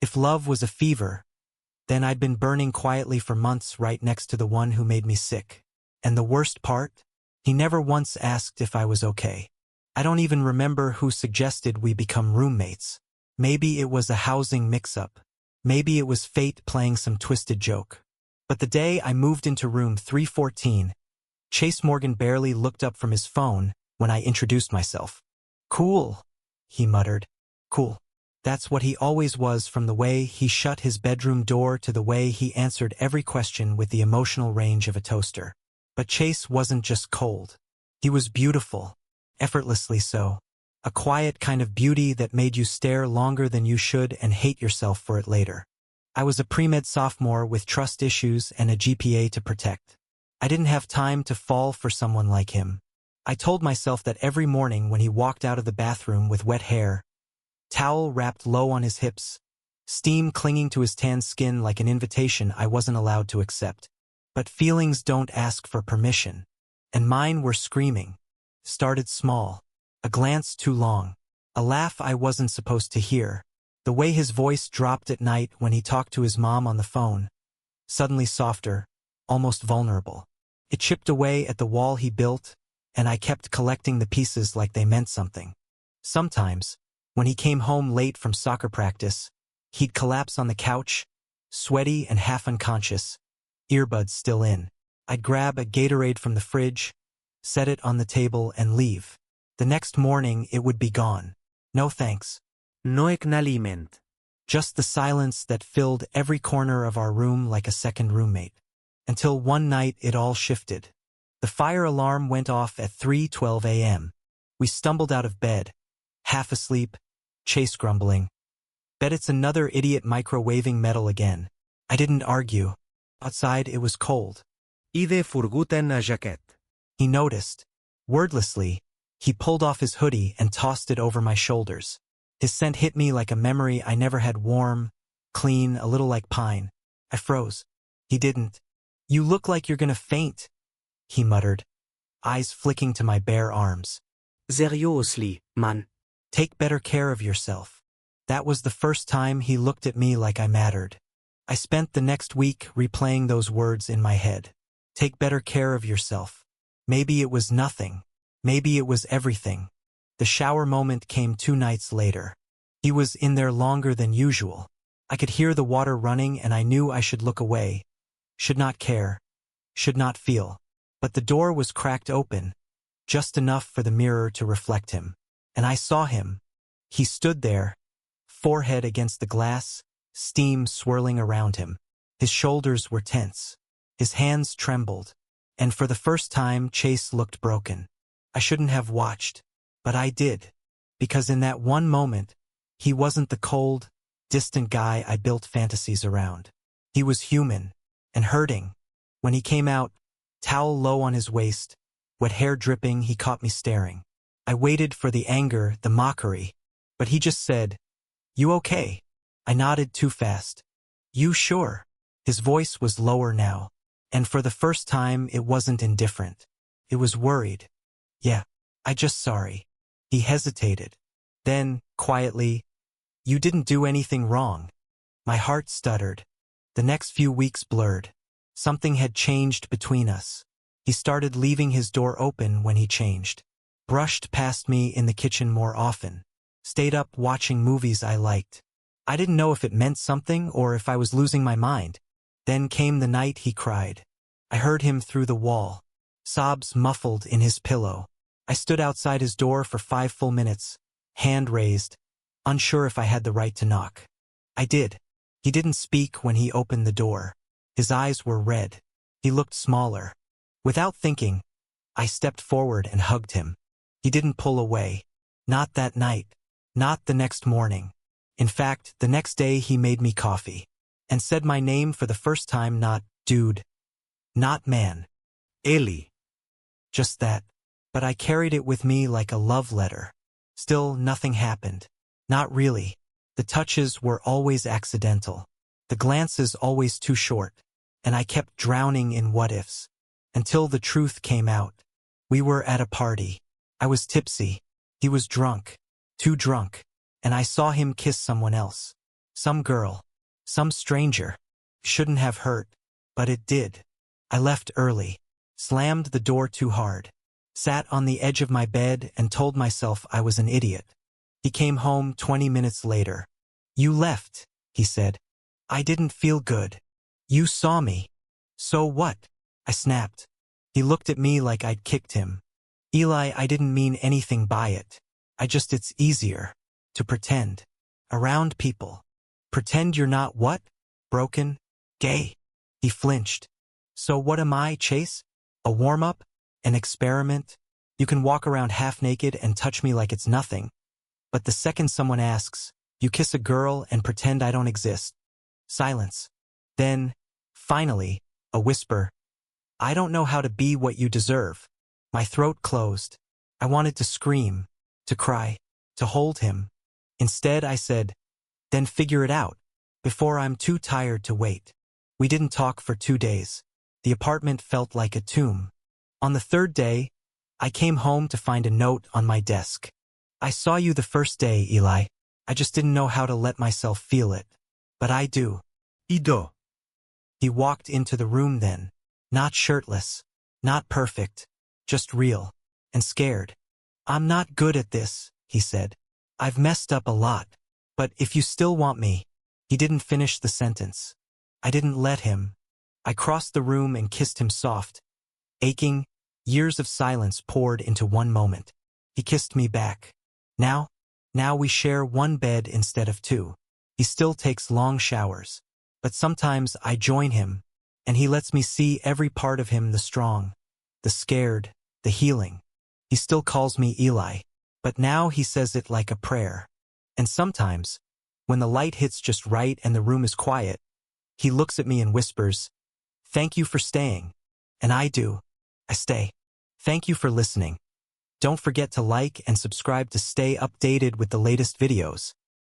If love was a fever, then I'd been burning quietly for months right next to the one who made me sick. And the worst part? He never once asked if I was okay. I don't even remember who suggested we become roommates. Maybe it was a housing mix-up. Maybe it was fate playing some twisted joke. But the day I moved into room 314, Chase Morgan barely looked up from his phone when I introduced myself. "Cool," he muttered. "Cool." That's what he always was, from the way he shut his bedroom door to the way he answered every question with the emotional range of a toaster. But Chase wasn't just cold. He was beautiful, effortlessly so. A quiet kind of beauty that made you stare longer than you should and hate yourself for it later. I was a pre-med sophomore with trust issues and a GPA to protect. I didn't have time to fall for someone like him. I told myself that every morning when he walked out of the bathroom with wet hair, towel wrapped low on his hips, steam clinging to his tan skin like an invitation I wasn't allowed to accept. But feelings don't ask for permission. And mine were screaming. Started small. A glance too long. A laugh I wasn't supposed to hear. The way his voice dropped at night when he talked to his mom on the phone. Suddenly softer, almost vulnerable. It chipped away at the wall he built, and I kept collecting the pieces like they meant something. Sometimes, when he came home late from soccer practice, he'd collapse on the couch, sweaty and half unconscious, earbuds still in. I'd grab a Gatorade from the fridge, set it on the table and leave. The next morning it would be gone. No thanks. No acknowledgement. Just the silence that filled every corner of our room like a second roommate. Until one night it all shifted. The fire alarm went off at 3:12 a.m. We stumbled out of bed, half asleep, Chase grumbling. "Bet it's another idiot microwaving metal again." I didn't argue. Outside it was cold. Ide furguten a jacket. He noticed. Wordlessly, he pulled off his hoodie and tossed it over my shoulders. His scent hit me like a memory I never had, warm, clean, a little like pine. I froze. He didn't. "You look like you're gonna faint," he muttered, eyes flicking to my bare arms. Seriously, man. "Take better care of yourself." That was the first time he looked at me like I mattered. I spent the next week replaying those words in my head. Take better care of yourself. Maybe it was nothing. Maybe it was everything. The shower moment came 2 nights later. He was in there longer than usual. I could hear the water running and I knew I should look away. Should not care. Should not feel. But the door was cracked open, just enough for the mirror to reflect him. And I saw him. He stood there, forehead against the glass, steam swirling around him. His shoulders were tense. His hands trembled. And for the first time, Chase looked broken. I shouldn't have watched, but I did. Because in that one moment, he wasn't the cold, distant guy I built fantasies around. He was human and hurting. When he came out, towel low on his waist, wet hair dripping, he caught me staring. I waited for the anger, the mockery, but he just said, "You okay?" I nodded too fast. "You sure?" His voice was lower now, and for the first time it wasn't indifferent. It was worried. "Yeah, I just sorry." He hesitated. Then, quietly, "You didn't do anything wrong." My heart stuttered. The next few weeks blurred. Something had changed between us. He started leaving his door open when he changed. Brushed past me in the kitchen more often. Stayed up watching movies I liked. I didn't know if it meant something or if I was losing my mind. Then came the night he cried. I heard him through the wall. Sobs muffled in his pillow. I stood outside his door for 5 full minutes, hand raised, unsure if I had the right to knock. I did. He didn't speak when he opened the door. His eyes were red. He looked smaller. Without thinking, I stepped forward and hugged him. He didn't pull away. Not that night. Not the next morning. In fact, the next day he made me coffee. And said my name for the first time, not dude. Not man. Ellie. Just that. But I carried it with me like a love letter. Still, nothing happened. Not really. The touches were always accidental. The glances always too short. And I kept drowning in what-ifs. Until the truth came out. We were at a party. I was tipsy. He was drunk. Too drunk. And I saw him kiss someone else. Some girl. Some stranger. Shouldn't have hurt. But it did. I left early. Slammed the door too hard. Sat on the edge of my bed and told myself I was an idiot. He came home 20 minutes later. You left, he said. I didn't feel good. You saw me. So what? I snapped. He looked at me like I'd kicked him. Eli, I didn't mean anything by it. It's easier. To pretend. Around people. Pretend you're not what? Broken? Gay? He flinched. So what am I, Chase? A warm-up? An experiment? You can walk around half-naked and touch me like it's nothing. But the second someone asks, you kiss a girl and pretend I don't exist. Silence. Then, finally, a whisper. I don't know how to be what you deserve. My throat closed. I wanted to scream, to cry, to hold him. Instead, I said, then figure it out, before I'm too tired to wait. We didn't talk for 2 days. The apartment felt like a tomb. On the third day, I came home to find a note on my desk. I saw you the first day, Eli. I just didn't know how to let myself feel it. But I do. Ido. He walked into the room then. Not shirtless. Not perfect. Just real. And scared. I'm not good at this, he said. I've messed up a lot. But if you still want me. He didn't finish the sentence. I didn't let him. I crossed the room and kissed him soft. Aching, years of silence poured into one moment. He kissed me back. Now we share one bed instead of 2. He still takes long showers. But sometimes I join him, and he lets me see every part of him, the strong, the scared, the healing. He still calls me Eli, but now he says it like a prayer. And sometimes, when the light hits just right and the room is quiet, he looks at me and whispers, thank you for staying. And I do. I stay. Thank you for listening. Don't forget to like and subscribe to stay updated with the latest videos.